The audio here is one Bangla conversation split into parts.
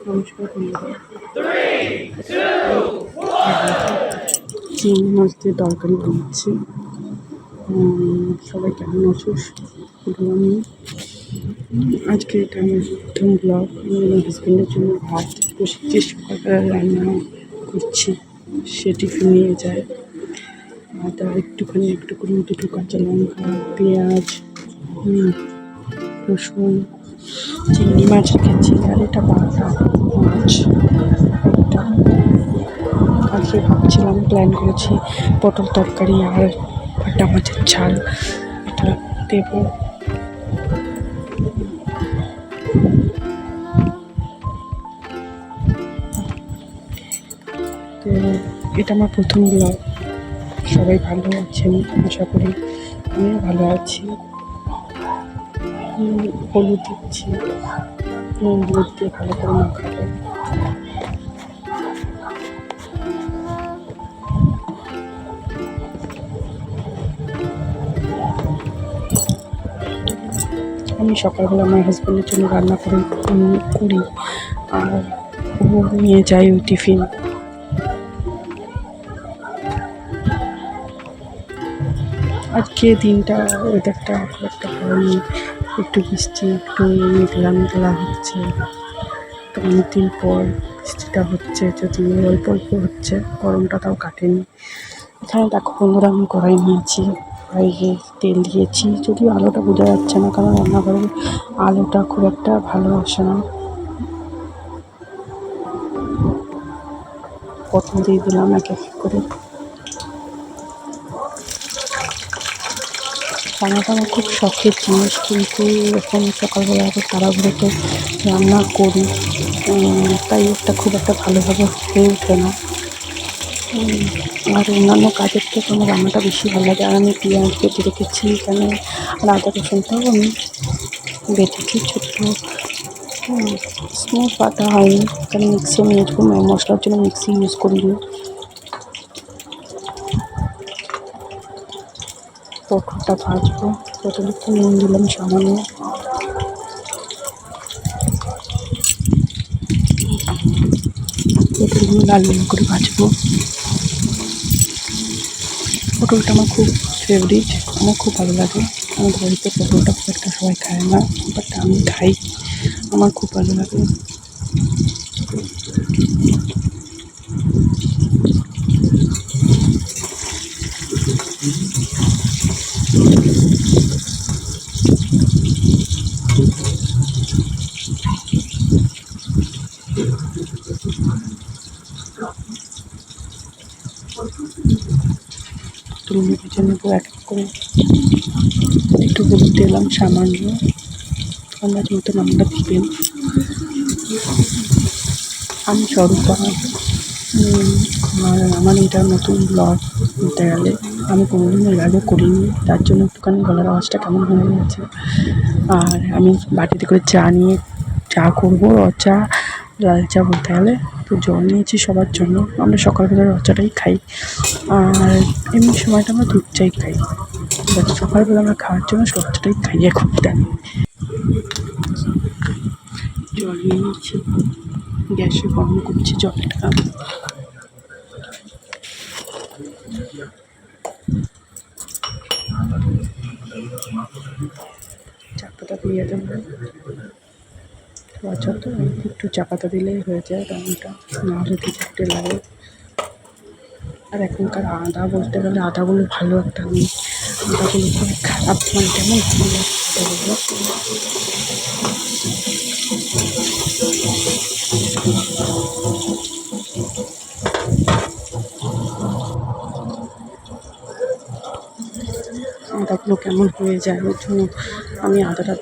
নমস্কার বন্ধুরা, চিংড়ি মাছ দিয়ে তরকারি বানাচ্ছি। সবাই কেমন আছো? আমি আজকে এটা আমার প্রথম ব্লগ। আমার হাজব্যান্ডের জন্য ভাত বসেছি, সকালবেলা রান্না করছি, সে টিফিন নিয়ে যায়। আদা একটুখানি দুটো কাঁচা লঙ্কা, পেঁয়াজ, রসুন, চিংড়ি মাছ রেখেছি, আর এটা বাটা মাছ। একটা আজকে ভাবছিলাম, প্ল্যান করেছি পটল তরকারি আর বাটা মাছের ঝাল এটা দেবো। তো এটা আমার প্রথম ব্লগ। সবাই ভালো আছেন আশা করি, আমিও ভালো আছি। হলুদ দিচ্ছি, হলুদ দিয়ে ভালো করে মাখাবো। আমি সকালবেলা আমার হাজব্যান্ডের জন্য রান্না করি আর ও নিয়ে যাই ওই টিফিন। আজকে দিনটা ওয়েদারটা খুব একটা ভালো নেই, একটু বৃষ্টি, একটু মেঘলা হচ্ছে। তো অনেকদিন পর বৃষ্টিটা হচ্ছে, যদি অল্প অল্প হচ্ছে, গরমটা তাও কাটেনি। এখানে দেখো বন্ধুরা, আমি কড়াই নিয়েছি, কড়াইয়ে তেল দিয়েছি, যদিও আলোটা বোঝা যাচ্ছে না, কারণ রান্নাঘরের আলোটা খুব একটা ভালো আসে না। পটল দিয়ে দিলাম এক এক করে। রান্নাটা আমার খুব শখের জিনিস, কিন্তু এখন সকালবেলা আবার তাড়াহুড়োতে রান্না করি, তাই একটা খুব একটা ভালোভাবে হয়ে ওঠে না। আর অন্যান্য কাজের থেকে আমার রান্নাটা বেশি ভালো লাগে। আর আমি পেঁয়াজ বেটে রেখেছি এখানে, আর আদা রসুনটাও আমি বেটেছি ছোট্ট, স্মুথ বাটা হয়নি, কারণ মিক্সি আমি ইউজ করি, মশলার জন্য মিক্সি ইউজ করিনি। পটলটা ভাজবো, পটলে একটু নুন দিলাম সামান্য। পটলগুলো লাল লাল করে ভাজবো। পটলটা আমার খুব ফেভারিট, আমার খুব ভালো লাগে। আমাদের বাড়িতে পটলটা খুব একটা সবাই খায় না, বাট আমি খাই, আমার খুব ভালো লাগে। তুলে ভেজে নেবো এক এক করে। একটু হলুদ দিলাম সামান্য, আমরা যেহেতু নামটা দিবেন। আমি স্বরূপা, আর আমার এটা নতুন ব্লগ বলতে গেলে। আমি কোনোদিন এর আগে করিনি, তার জন্য একটুখানি গলার আওয়াজটা কেমন হয়ে গেছে। আর আমি বাটিতে করে চা করবো, চা, লাল চা বলতে গেলে। তো জল নিয়েছি সবার জন্য, আমরা সকালবেলা চাটাই খাই, আর এমনি সময়টা আমরা দুধ চাই খাই, বাট সকালবেলা আমরা খাওয়ার জন্য সবার চাটাই খাই এখন। জল নিয়ে নিচ্ছি, গ্যাসে গরম করছি জলটা। চা পাতা দিয়ে দেবো, আচ্ছা, তো একটু চা পাতা দিলেই হয়ে যায় রান্নাটা, নাহলে দিতে লাগে। আর এখনকার আদা বলতে গেলে আদাগুলো ভালো একটা নেই, আদাগুলো খুব খারাপ, মানে কেমন আদাগুলো। আদাগুলো কেমন হয়ে যায়, ওর জন্য আমি আদাটা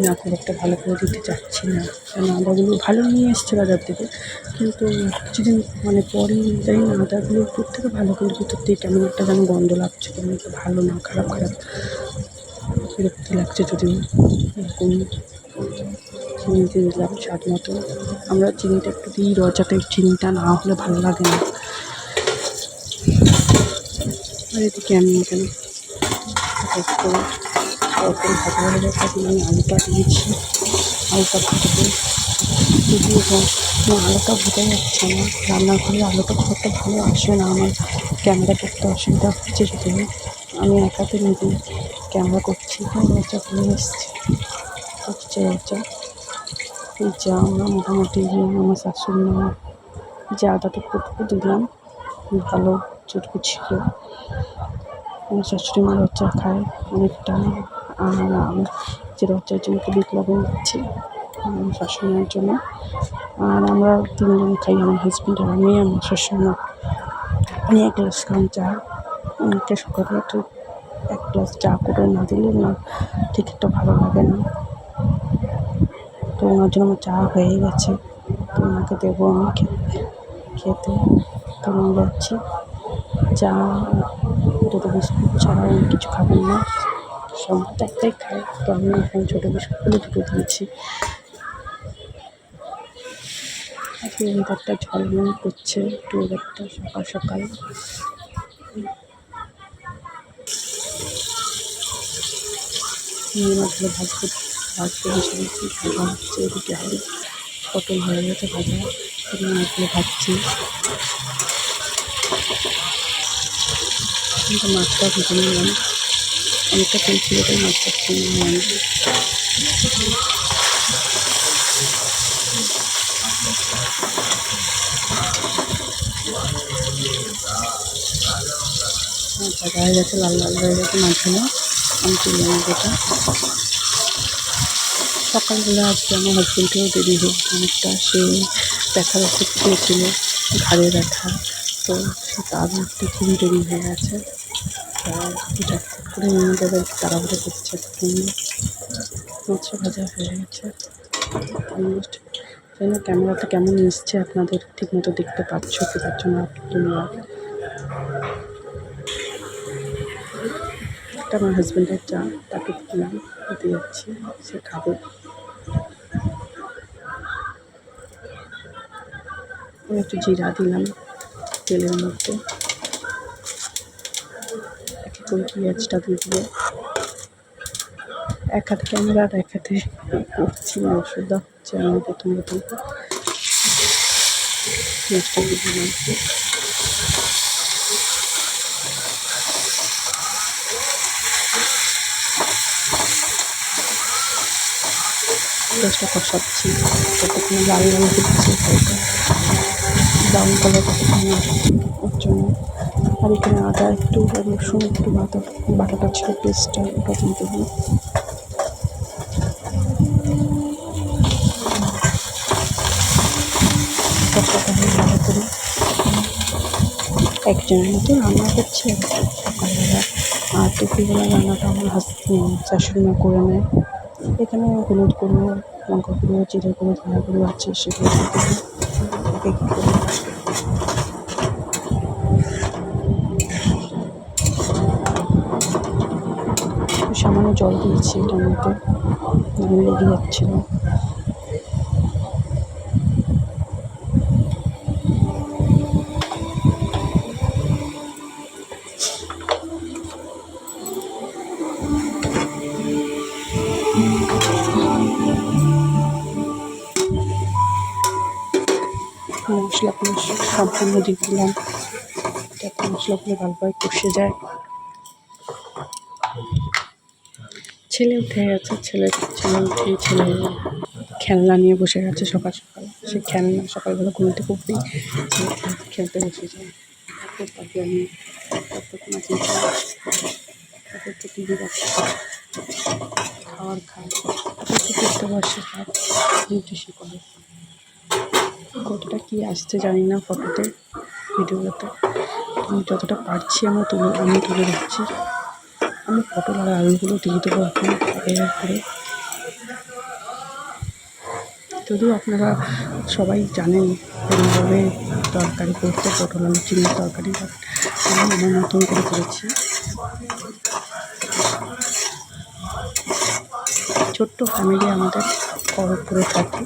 না খুব একটা ভালো করে দিতে চাচ্ছি না, কারণ আদাগুলো ভালো নিয়ে এসছে বাজার থেকে, কিন্তু কিছুদিন মানে পরেই যাই না, আদাগুলো উপর থেকে ভালো করে ভিতর থেকে কেমন একটা যেন গন্ধ লাগছে, কেমন একটা ভালো না, খারাপ বিরক্তি লাগছে। যদিও এরকম চিনি দিয়ে দিলাম স্বাদ মতো, আমরা চিনিটা একটু দিই, রজাতে চিনিটা না হলে ভালো লাগে না। আর এদিকে আমি এখানে করে পটল ভাজা হয়ে গেছে, এখন আমি আলুটা দিয়েছি। আলুটা ভাজবো, দিয়ে আলুটা ভুতে যাচ্ছে আমার রান্নাঘরে। আলুটা খুব একটা ভালো আসে না, আমার ক্যামেরা করতে অসুবিধা হচ্ছে যদি আমি একাতে নিজে ক্যামেরা করছি। রচা করে এসছি, হচ্ছে রচা। এই যা আমরা মোটামুটি আমার শাশুড়ি মা যে আদাটা টুকু দিলাম, ভালো চটকু ছিল। আমার শাশুড়ি মা রচা খায় অনেকটা, আর আমি যে রচার জন্য বিট লবণ দিচ্ছি আমার শাশুড়ি মায়ের জন্য। আর আমরা 3 জন খাই, আমার হাজব্যান্ড আর আমি, আমার শাশুড়ি মা। আমি 1 গ্লাস খান চা, অনেকটা সকালে একটু 1 গ্লাস চা করে না দিলে না ঠিক একটা ভালো লাগে না। তো ওনার জন্য আমার চা হয়ে গেছে, তো ওনাকে দেবো আমি খেতে। তো আমি যাচ্ছি, চা দুটো বিস্কুট ছাড়া আমি কিছু খাবেন না, সম্ভবত একটাই খাই। তো আমি এখানে ছোটো বিস্কুটগুলো দুটো দিয়েছি। আজকে ওয়েদারটা ঝলমল করছে, একটু ওয়েদারটা সকাল সকাল। মাছগুলো ভাজতে বসে দিচ্ছি, ভাজা হচ্ছে। এদিকে আলু পটল হয়ে গেছে ভাজা, মাছগুলো ভাজছি। মাছটা ভেজে নিলাম, অনেকটা তেল ছিল তাই মাছটা ভেজে নিলাম। ভাজা হয়ে গেছে, লাল লাল হয়ে গেছে মাছগুলো, আমি তুলে নেব এটা। সকালবেলা আজকে আমার হাজবেন্ডেও দেরি হয়ে অনেকটা, সে ব্যথার ওষুধ খেয়েছিল, ঘাড়ে ব্যথা, তো সে তার মধ্যে খুবই দেরি হয়ে গেছে। ঝটফট করে নিয়ে যাবে, তাড়াহুড়ো করছে। মাছ ভাজা হয়ে গেছে অলমোস্ট। যেন ক্যামেরাটা কেমন এসছে আপনাদের ঠিকমতো দেখতে পাচ্ছ কি পাচ্ছ না তোমরা। এটা আমার হাজব্যান্ডের চা, তাকে দিলাম, দিতে যাচ্ছি, সে খাবে। একটু জিরা দিলাম তেলের মধ্যে, এক করে পেঁয়াজটা দিয়ে দিলে। এক হাতে ক্যামেরা আর এক হাতে করছি, অসুবিধা হচ্ছে আমি প্রথম পেঁয়াজটা দিয়ে দিলাম। পেঁয়াজটা কষাচ্ছি, ততক্ষণ লাল লাল দিচ্ছি, ব্রাউন কালার ওর জন্য। আর এখানে আদা একটু রসুন একটু বাটাটা ছিল, পেস্টটা ওটা দিয়ে দেবো। কষাটা হয়ে ভালো করে একজনের মতো রান্না করছি সকালবেলা। আর দুপুরবেলা রান্নাটা আমার শাশুড়ি মা করে নেয়। এখানে হলুদ গুঁড়ো, লঙ্কা গুঁড়ো, জিরে গুঁড়ো, ধনে গুঁড়ো আছে, সেগুলো দিয়ে দেবো। সামান্য জল দিয়েছি এটার মধ্যে, লেগে যাচ্ছিল। মশলাগুলো সম্পূর্ণ দিয়ে দিলাম, যাতে মশলাগুলো ভালোভাবে কষে যায়। ছেলে উঠে গেছে, ছেলে উঠে খেলনা নিয়ে বসে গেছে সকাল সকাল। সে খেলনা সকালবেলা ঘুম থেকে উঠেই খেলতে বসে যায়। তাকে আমি তাদেরকে টিভি দেখে, খাওয়ার খায়, তাদেরকে পড়তে বসে, সব নিউট্রিশন করে। কতটা কী আসছে জানি না ফটোতে, ভিডিওতে। আমি যতটা পারছি আমি তুলে দিচ্ছি। আমি পটল আর আলুগুলো দিয়ে দেবো এখন এর করে। যদিও আপনারা সবাই জানেন এরকমভাবে তরকারি করতে, পটল আলু চিংড়ির তরকারি, আমি আমার মতন করে করেছি। ছোট্ট ফ্যামিলি আমাদের করে থাকি।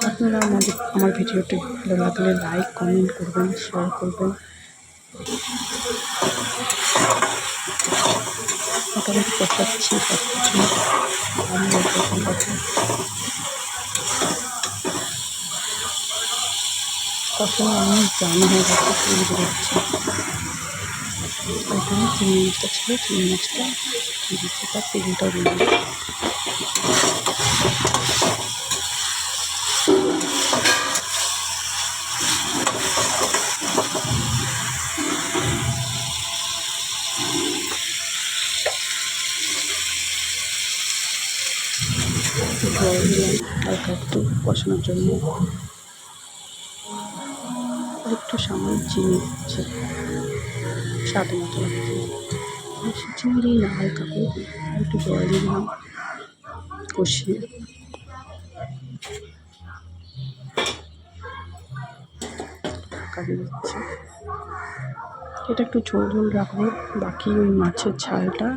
আপনারা আমার ভিডিওটি ভালো লাগলে লাইক কমেন্ট করবেন, শেয়ার করবেন। মোটামুটি কষাচ্ছি সব কিছু। আমি প্রথম কথা কষানো অনেক জানা হয়ে গেছে, তেল বেরোচ্ছে। এখানে চিংড়ি মাছটা ছিল, চিংড়ি মাছটা দিচ্ছি, তার তেলটাও দিয়ে দিচ্ছি। জল দিলাম হালকা একটু কষানোর জন্য, আর একটু সামান্য চিনি দিচ্ছি স্বাদ মতো লাগছে। বেশি চিনি দিই না, হালকা করে আর একটু জল দিলাম কষিয়ে। ঢাকা দিয়ে দিচ্ছি। এটা একটু ঝোল ঝোল রাখবো। বাকি ওই মাছের ঝালটা,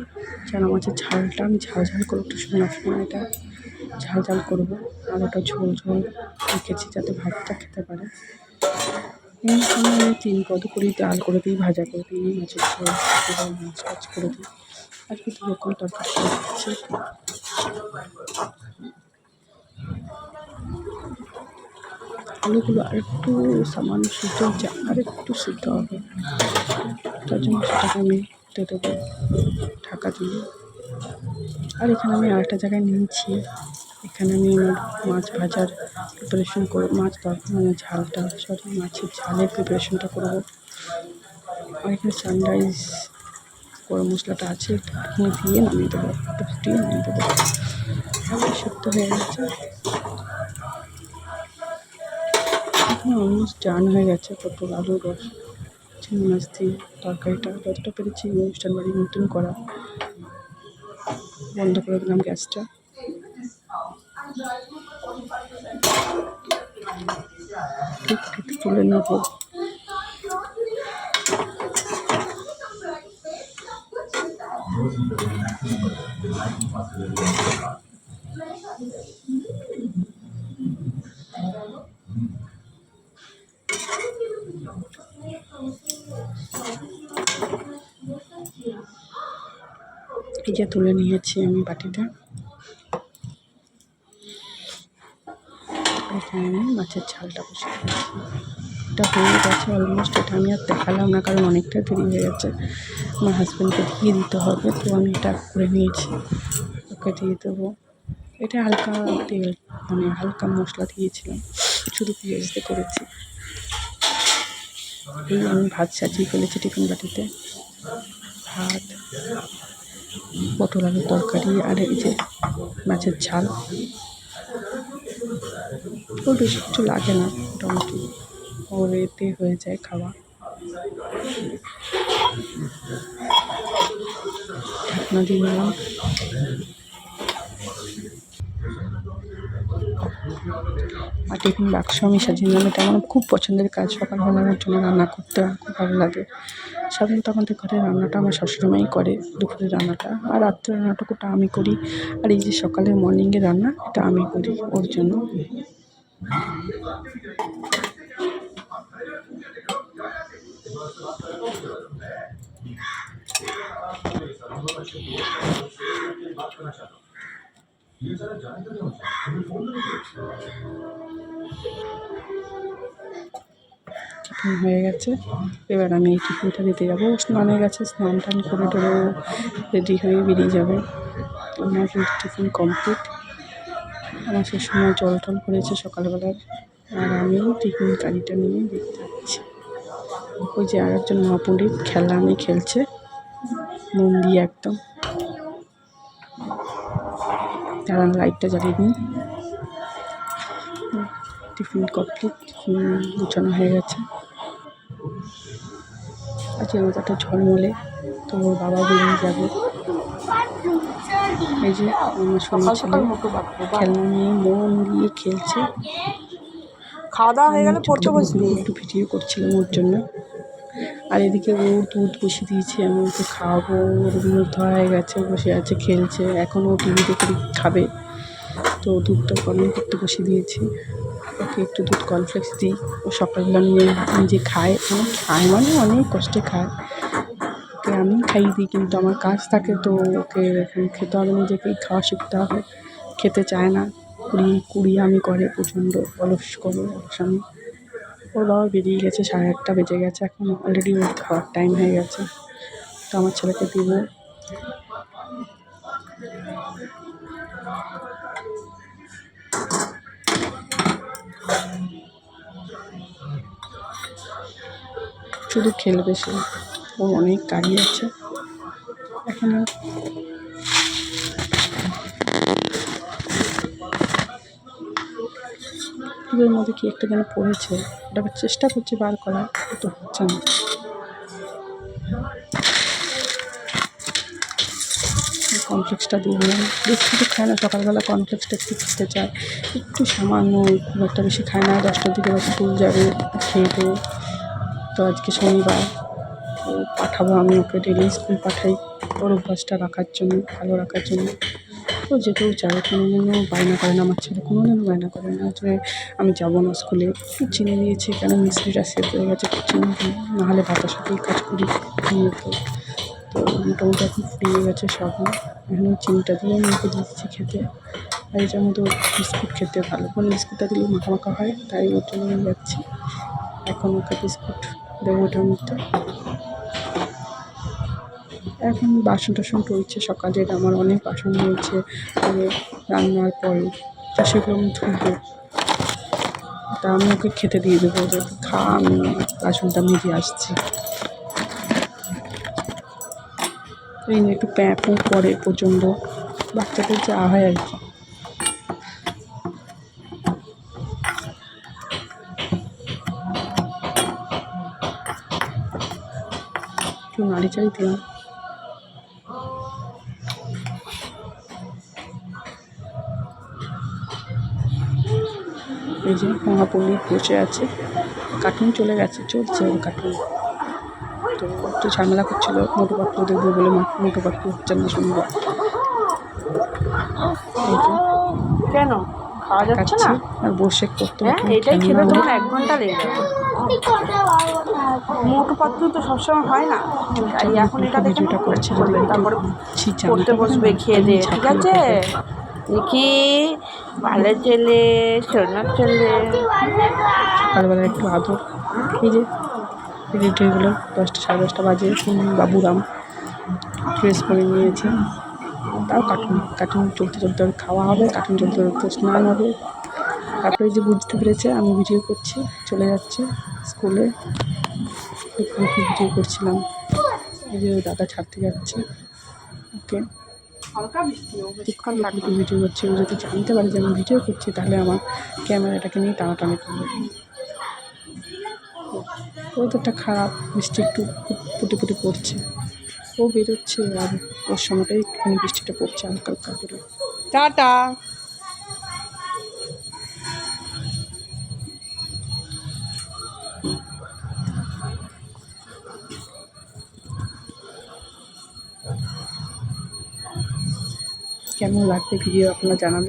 চানা মাছের ঝালটা আমি ঝাল ঝাল করে একটু শুকনো শুকনো এটা ঝাল ঝাল করবো। আর ওটা ঝোল ঝোল রেখেছি যাতে ভাতটা খেতে পারে। এই সময় আমি 3 পদ করি, ডাল করে দিই, ভাজা করে দিই, মাছের ঝোল মাছ টাছ করে দিই, আর কি 2 রকম তরকারি করে দিচ্ছি। আলুগুলো আরেকটু সামান্য সিদ্ধ হচ্ছে, আর একটু সিদ্ধ হবে, তার জন্য সেটাকে আমি দিয়ে দেবো ঢাকা দিয়ে। আর এখানে আমি আরেকটা জায়গায় নিয়েছি, এখানে আমি আমার মাছ ভাজার প্রিপারেশন করব, মাছ মানে ঝালটা, সরি মাছের ঝালের প্রিপারেশনটা করবো। আর এখানে সানরাইজ গরম মশলাটা আছে, এখানে দিয়ে নামিয়ে দেবো, একটু ফুটিয়ে নামিয়ে দেবো। সেদ্ধ হয়ে গেছে, এখন অলমোস্ট ডান হয়ে গেছে। পটল আলুর রস চিংড়ি মাছ দিয়ে তরকারিটা যতটা পেরেছি অনুষ্ঠান বাড়ির মতন করা। বন্ধ করে দিলাম গ্যাসটা। ঠিক তুলে নেবো। এই যে তুলে নিয়েছি আমি বাটিতে। এখানে আমি মাছের ঝালটা বসিয়ে দিয়েছি। এটা হয়ে গেছে অলমোস্ট। এটা আমি আর দেখালাম না, কারণ অনেকটা দেরি হয়ে গেছে, আমার হাজব্যান্ডকে দিয়ে দিতে হবে। তো আমি এটা করে নিয়েছি, ওকে দিয়ে দেবো। এটা হালকা তেল, মানে হালকা মশলা দিয়েছিলাম, শুধু পেঁয়াজ দিয়ে করেছি। এই আমি ভাত সাজিয়ে ফেলেছি টিফিন বাটিতে, ভাত, পটল আলুর তরকারি, আর এই যে মাছের ঝাল। ওর বেশি কিছু লাগে না, মোটামুটি ওর এতে হয়ে যায় খাওয়া। ঢাকনা দিয়ে নিলাম। আর টিফিন বাক্স আমি সাজিয়ে নিলাম। এটা আমার খুব পছন্দের কাজ, সকালবেলা আমার জন্য রান্না করতে আমার খুব ভালো লাগে। সাধারণত আমাদের ঘরে রান্নাটা আমার শাশুড়িমাই করে, দুপুরের রান্নাটা, আর রাত্রের রান্নাটুকুটা আমি করি। আর এই যে সকালের মর্নিংয়ের রান্না, এটা আমি করি ওর জন্য। টিফিন হয়ে গেছে, এবার আমি এই টিফিনটা দিতে যাবো। স্নানে গেছে, স্নান টান করে টোরে রেডি হয়ে বেরিয়ে যাবে। আমার কিন্তু টিফিন কমপ্লিট। আমার সে সময় জল টল করেছে সকালবেলার, আর আমি টিফিন গাড়িটা নিয়ে দেখতে যাচ্ছি। ওই যে আর একজন মহাপণ্ডিত খেলা নিয়ে খেলছে মন দিয়ে একদম। তারা লাইটটা জ্বালিয়ে দিন। টিফিন কমপ্লিট, গুছানো হয়ে গেছে। আজকে রোজাটা ঝলমলে, তো ওর বাবা বেরিয়ে যাবে। এই যে আমার সোনা ছেলে খেলনা নিয়ে মন দিয়ে খেলছে। খাওয়া দাওয়া হয়ে গেলে পড়তে বসবি। একটু ভিডিও করছিলাম ওর জন্য। আর এদিকে ও দুধ বসিয়ে দিয়েছি, আমি ওকে খাওয়াবো। ওর মুখ ধোয়া হয়ে গেছে, বসে আছে খেলছে, এখন ও টিভি দেখে খাবে। তো দুধটা গরম করতে বসিয়ে দিয়েছি। ওকে একটু দুধ কর্নফ্লেক্স দিই, ও সকালবেলা নিজে খায়, খায় মানে অনেক কষ্টে খায়। ওকে ওকে আমি খাইয়ে দিই, কিন্তু আমার কাজ থাকে তো ওকে এখন খেতে হবে, নিজেকেই খাওয়া শিখতে হবে। খেতে চায় না, কুড়ি আমি করে, প্রচণ্ড অলস আমি। ওর বাবা বেরিয়ে গেছে, 8:30 বেজে গেছে, এখন অলরেডি ওর খাওয়ার টাইম হয়ে গেছে। তো আমার ছেলেকে দিব। শুধু খেলবে সে, ওর অনেক গাড়ি আছে এখানে। ওদের মধ্যে কি একটা যেন পড়েছে, ওটাকে চেষ্টা করছি বার করার, তো হচ্ছে না। কর্নফ্লেক্সটা দিয়ে দিলাম, বেশি কিছু খায় না, সকালবেলা কর্নফ্লেক্সটা একটু খেতে চায়, একটু সামান্য, খুব একটা বেশি খায় না। 10টার দিকে স্কুল যাবে, খেয়ে দেবে। তো আজকে শনিবার, তো পাঠাবো, আমি ওকে ডেলি স্কুল পাঠাই ওর অভ্যাসটা রাখার জন্য, ভালো রাখার জন্য। ও যেতেও চায়, কোনোদিনও বায়না করে না, আমার ছেলে কোনোদিনও বায়না করে না যে আমি যাবো না স্কুলে। একটু চিনি দিয়েছি, কেন মিস্ত্রিটা সেট হয়ে গেছে, একটু চিনি দিই, নাহলে ভাতের সাথেই কাজ করি তো। তো মোটামুটি এখন ফুরিয়ে গেছে সব, এখন চিনিটা দিয়ে আমি ওকে দিচ্ছি খেতে। আর এটার মধ্যে বিস্কুট খেতে ভালো, কোন বিস্কুটটা দিলে মাখা মাখা হয়, তাই ওর জন্য নিয়ে যাচ্ছি। এখন ওকে বিস্কুট দেবো ওটার মধ্যে। এখন বাসন টাসন রয়েছে সকালের, আমার অনেক বাসন রয়েছে রান্নার পরে, তা সেগুলো আমি ধুবো। তা আমি ওকে খেতে দিয়ে দেবো, যে খা, আমি বাসনটা মেজে আসছি। এই নিয়ে একটু প্যাঁপও করে প্রচণ্ড, বাচ্চাদের যা হয় আর কি। একটু নাড়ি চাড়ি দিলাম। এই যে মহাপল্লী বসে আছে, কার্টুন চলে গেছে, চলছে ওর কার্টুন। তো একটু ঝামেলা করছিলো, মোটু পাতলু দেখবো বলে, মোটু পাতলু হচ্ছে না শুনবো। এই যে কেন খাওয়া যাচ্ছে না? আর বসে করতে হ্যাঁ, এটাই খেতে তোমার 1 ঘন্টা লেগে যাবে। মোটু পাতলু তো সবসময় হয় না, তাই এখন এটা দেখে ভিডিওটা করছে, করবে, তারপরে পড়তে বসবে খেয়ে দিয়ে, ঠিক আছে? দেখি ভালো ছেলে, সোনার ছেলে। সকালবেলা একটু আদর। এই যে রেডি হয়ে গেলো, 10টা 10:30 বাজে। বাবুরাম ড্রেস পরে নিয়েছে, তাও কার্টুন চলতে চলতে ওর খাওয়া হবে, কার্টুন চলতে চলতে স্নান হবে। তারপরে যে বুঝতে পেরেছে আমি ভিডিও করছি, চলে যাচ্ছে স্কুলে। ভিডিও করছিলাম, এই যে দাদা ছাড়তে যাচ্ছে ওকে। কিছুক্ষণ থাকতে ভিডিও করছি, ও যদি জানতে পারে যে আমি ভিডিও করছি, তাহলে আমার ক্যামেরাটাকে নিয়ে টানাটানি করবে। ওয়েদারটা খারাপ, বৃষ্টি একটু পুটি পড়ছে, ও বেরোচ্ছে, আর ওর সময়টাই একটুখানি বৃষ্টিটা পড়ছে হালকা হালকা করে। টাটা। কেমন লাগবে ভিডিও আপনারা জানাবেন।